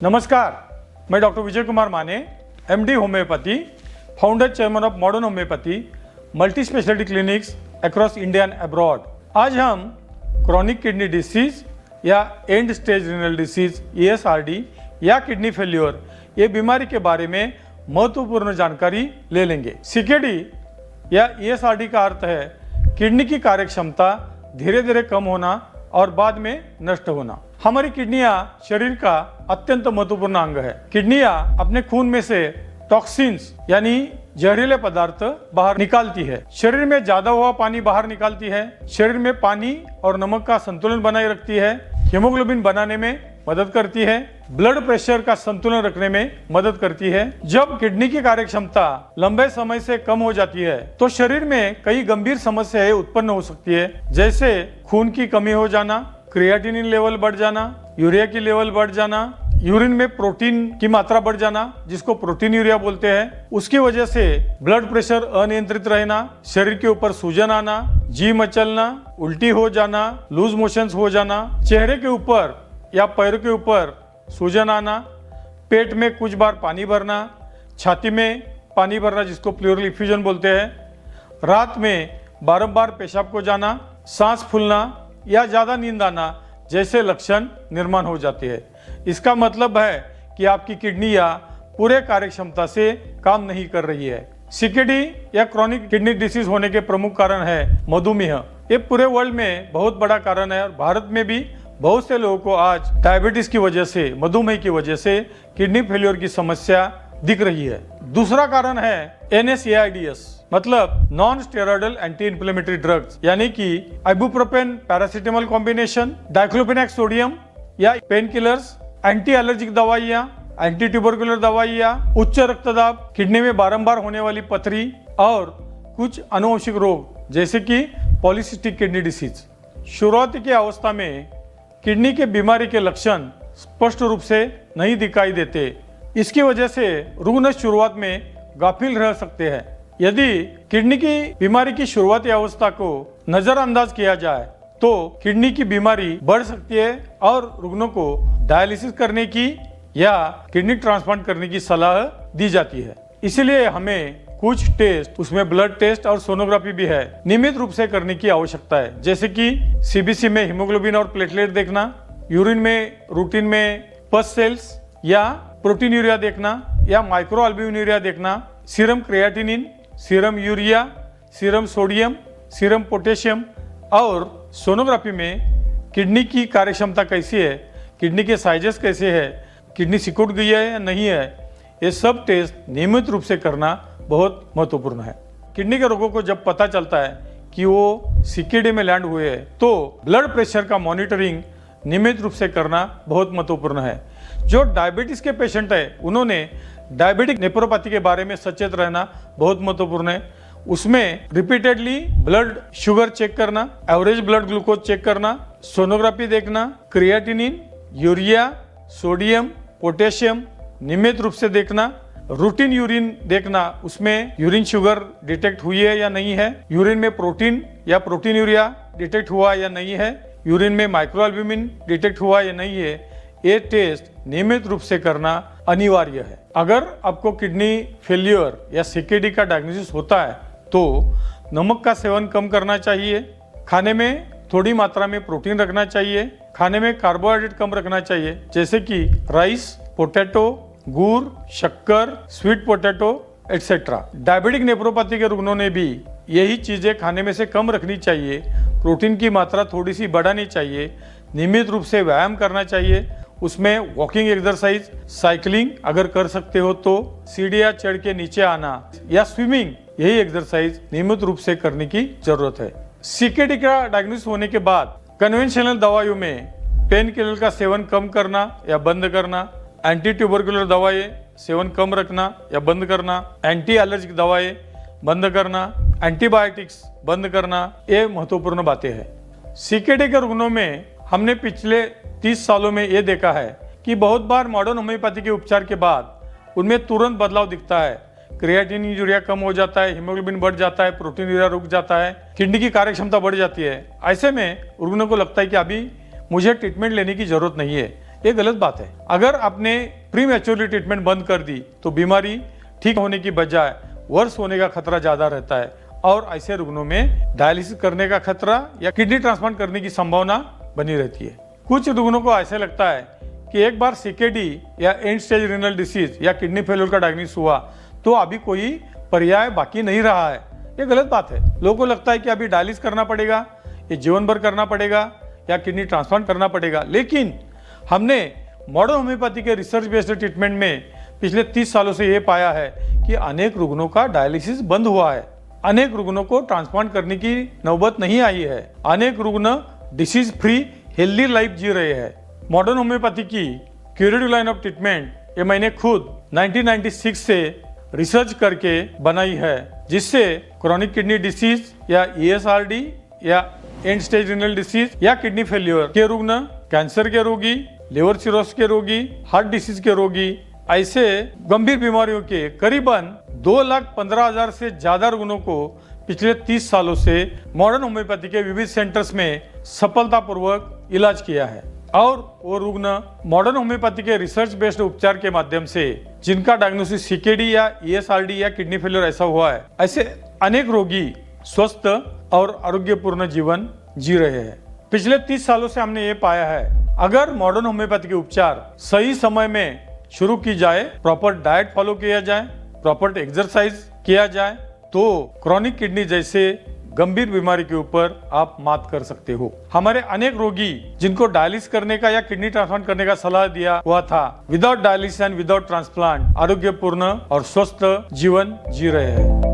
नमस्कार, मैं डॉक्टर विजय कुमार माने, MD homeopathy, founder chairman of modern homeopathy, multi speciality clinics across India and abroad. आज हम क्रॉनिक किडनी डिसीज या and stage renal disease ESRD या kidney failure ये बीमारी के बारे में महत्वपूर्ण जानकारी ले लेंगे। CKD या ESRD का अर्थ है किडनी की कार्यक्षमता धीरे धीरे कम होना और बाद में नष्ट होना। हमारी किडनियां शरीर का अत्यंत महत्वपूर्ण अंग है। किडनियां अपने खून में से टॉक्सिन्स यानी जहरीले पदार्थ बाहर निकालती है। शरीर में ज्यादा हुआ पानी बाहर निकालती है। शरीर में पानी और नमक का संतुलन बनाए रखती है। हीमोग्लोबिन बनाने में मदद करती है। ब्लड प्रेशर का संतुलन रखने में मदद करती है। जब किडनी की कार्यक्षमता लंबे समय से कम हो जाती है तो शरीर में कई गंभीर समस्याएं उत्पन्न हो सकती है, जैसे खून की कमी हो जाना, क्रिएटिनिन लेवल बढ़ जाना, यूरिया की लेवल बढ़ जाना, यूरिन में प्रोटीन की मात्रा बढ़ जाना जिसको प्रोटीन यूरिया बोलते हैं। उसकी वजह से ब्लड प्रेशर अनियंत्रित रहना, शरीर के ऊपर सूजन आना, जी मचलना, उल्टी हो जाना, लूज मोशंस हो जाना, चेहरे के ऊपर या पैरों के ऊपर सूजन आना, पेट में कुछ बार पानी भरना, छाती में पानी भरना जिसको प्लूरल इफ्यूजन बोलते हैं, रात में बारंबार पेशाब को जाना, सांस फूलना या ज्यादा नींद आना जैसे लक्षण निर्माण हो जाते हैं। इसका मतलब है कि आपकी किडनियां पूरे कार्यक्षमता से काम नहीं कर रही है। CKD या क्रॉनिक किडनी डिसीज होने के प्रमुख कारण है मधुमेह। ये पूरे वर्ल्ड में बहुत बड़ा कारण है और भारत में भी बहुत से लोगों को आज डायबिटीज की वजह से, मधुमेह की वजह से किडनी फेल्योर की समस्या दिख रही है। दूसरा कारण है NSAIDs मतलब non steroidal anti inflammatory drugs, यानी कि आइबुप्रोपेन पैरासीटामोल कॉम्बिनेशन, डाइक्लोफेनेक सोडियम या पेन किलर्स, एंटी एलर्जिक दवाइयाँ, एंटी ट्यूबरकुलर दवाइयाँ, उच्च रक्तदाब, किडनी में बारंबार होने वाली पथरी और कुछ आनुवंशिक रोग जैसे कि पॉलीसिस्टिक किडनी डिसीज। शुरुआती की अवस्था में किडनी के बीमारी के लक्षण स्पष्ट रूप से नहीं दिखाई देते। इसकी वजह से रुग्ण शुरुआत में गाफिल रह सकते हैं। यदि किडनी की बीमारी की शुरुआती अवस्था को नजरअंदाज किया जाए तो किडनी की बीमारी बढ़ सकती है और रुग्णों को डायलिसिस करने की या किडनी ट्रांसप्लांट करने की सलाह दी जाती है। इसलिए हमें कुछ टेस्ट, उसमें ब्लड टेस्ट और सोनोग्राफी भी है, नियमित रूप से करने की आवश्यकता है, जैसे कि CBC में हीमोग्लोबिन और प्लेटलेट देखना, यूरिन में रूटीन में पस सेल्स या प्रोटीन यूरिया देखना या माइक्रो एल्ब्यूमिन देखना, serum creatinine, serum urea, serum sodium, serum potassium और सोनोग्राफी में किडनी की कार्यक्षमता कैसी है, किडनी के साइजेस कैसे है, किडनी सिकुड़ गई है या नहीं है, ये सब टेस्ट नियमित रूप से करना बहुत महत्वपूर्ण है। किडनी के रोगों को जब पता चलता है कि वो CKD में लैंड हुए हैं तो ब्लड प्रेशर का मॉनिटरिंग नियमित रूप से करना बहुत महत्वपूर्ण है। जो डायबिटीज के पेशेंट है उन्होंने डायबिटिक नेफ्रोपैथी के बारे में सचेत रहना बहुत महत्वपूर्ण है। उसमें रिपीटेडली ब्लड शुगर चेक करना, एवरेज ब्लड ग्लूकोज चेक करना, सोनोग्राफी देखना, क्रिएटिनिन, यूरिया, सोडियम, पोटेशियम नियमित रूप से देखना, रूटीन यूरिन देखना, उसमें यूरिन शुगर डिटेक्ट हुई है या नहीं है, यूरिन में प्रोटीन या प्रोटीन यूरिया डिटेक्ट हुआ या नहीं है, यूरिन में माइक्रो एल्ब्यूमिन डिटेक्ट हुआ या नहीं है, ये टेस्ट नियमित रूप से करना अनिवार्य है। अगर आपको किडनी फेल्योर या CKD का डायग्नोसिस होता है तो नमक का सेवन कम करना चाहिए, खाने में थोड़ी मात्रा में प्रोटीन रखना चाहिए, खाने में कार्बोहाइड्रेट कम रखना चाहिए जैसे कि राइस, पोटैटो, गुड़, शक्कर, sweet potato etcetera. Diabetic nephropathy के रुग्णों ने भी यही चीजें खाने में से कम रखनी चाहिए, प्रोटीन की मात्रा थोड़ी सी बढ़ानी चाहिए, नियमित रूप से व्यायाम करना चाहिए, उसमें वॉकिंग एक्सरसाइज, साइकिलिंग अगर कर सकते हो तो, सीढ़ियां चढ़ के नीचे आना या स्विमिंग, यही एक्सरसाइज नियमित रूप से करने की जरूरत है। CKD का डायग्नोसिस होने के बाद कन्वेंशनल दवाइयों में पेन किलर का सेवन कम करना या बंद करना, एंटी ट्यूबरकुलर दवाएं सेवन कम रखना या बंद करना, एंटी एलर्जिक दवाएं बंद करना, एंटीबायोटिक्स बंद करना, ये महत्वपूर्ण बातें हैं। CKD के रुग्णों में हमने पिछले 30 सालों में ये देखा है कि बहुत बार मॉडर्न होम्योपैथी के उपचार के बाद उनमें तुरंत बदलाव दिखता है। क्रिएटिनिन यूरिया कम हो जाता है, हीमोग्लोबिन बढ़ जाता है, प्रोटीन यूरिया रुक जाता है, किडनी की कार्यक्षमता बढ़ जाती है। ऐसे में रुग्ण को लगता है कि अभी मुझे ट्रीटमेंट लेने की जरूरत नहीं है ये गलत बात है। अगर आपने प्री मैच्योरली ट्रीटमेंट बंद कर दी तो बीमारी ठीक होने की बजाय वर्ष होने का खतरा ज्यादा रहता है और ऐसे रुग्णों में डायलिसिस करने का खतरा या किडनी ट्रांसप्लांट करने की संभावना बनी रहती है। कुछ रुग्णों को ऐसा लगता है कि एक बार सीकेडी या एंड स्टेज रीनल डिसीज या किडनी फेलियर का डायग्नोसिस हुआ तो अभी कोई पर्याय बाकी नहीं रहा है। ये गलत बात है। लोगों को लगता है कि अभी डायलिसिस करना पड़ेगा, ये जीवन भर करना पड़ेगा या किडनी ट्रांसप्लांट करना पड़ेगा। लेकिन हमने मॉडर्न होम्योपैथी के रिसर्च बेस्ड ट्रीटमेंट में पिछले 30 सालों से ये पाया है कि अनेक रुग्णों का डायलिसिस बंद हुआ है, अनेक रुग्णों को ट्रांसप्लांट करने की नौबत नहीं आई है, अनेक रुग्ण डिसीज फ्री हेल्दी लाइफ जी रहे हैं। मॉडर्न होम्योपैथी की क्यूरेटिव लाइन ऑफ ट्रीटमेंट ये मैंने खुद 1996 से रिसर्च करके बनाई है, जिससे क्रोनिक किडनी डिसीज या ESRD या एंड स्टेज रीनल डिसीज या किडनी फेलियर के रुग्ण, कैंसर के रोगी, लिवर सिरोसिस के रोगी, हार्ट डिसीज के रोगी, ऐसे गंभीर बीमारियों के करीबन 2,15,000 से ज्यादा रुग्णों को पिछले 30 सालों से मॉडर्न होम्योपैथी के विविध सेंटर्स में सफलतापूर्वक इलाज किया है। और वो रुग्ण मॉडर्न होम्योपैथी के रिसर्च बेस्ड उपचार के माध्यम से जिनका डायग्नोसिस सीकेडी या ESRD या किडनी फेलियर ऐसा हुआ है, ऐसे अनेक रोगी स्वस्थ और आरोग्यपूर्ण जीवन जी रहे हैं। पिछले 30 सालों से हमने ये पाया है, अगर मॉडर्न होम्योपैथी के उपचार सही समय में शुरू की जाए, प्रॉपर डाइट फॉलो किया जाए, प्रॉपर एक्सरसाइज किया जाए, तो क्रोनिक किडनी जैसे गंभीर बीमारी के ऊपर आप मात कर सकते हो। हमारे अनेक रोगी जिनको डायलिसिस करने का या किडनी ट्रांसप्लांट करने का सलाह दिया हुआ था, without dialysis and without transplant आरोग्यपूर्ण और स्वस्थ जीवन जी रहे हैं।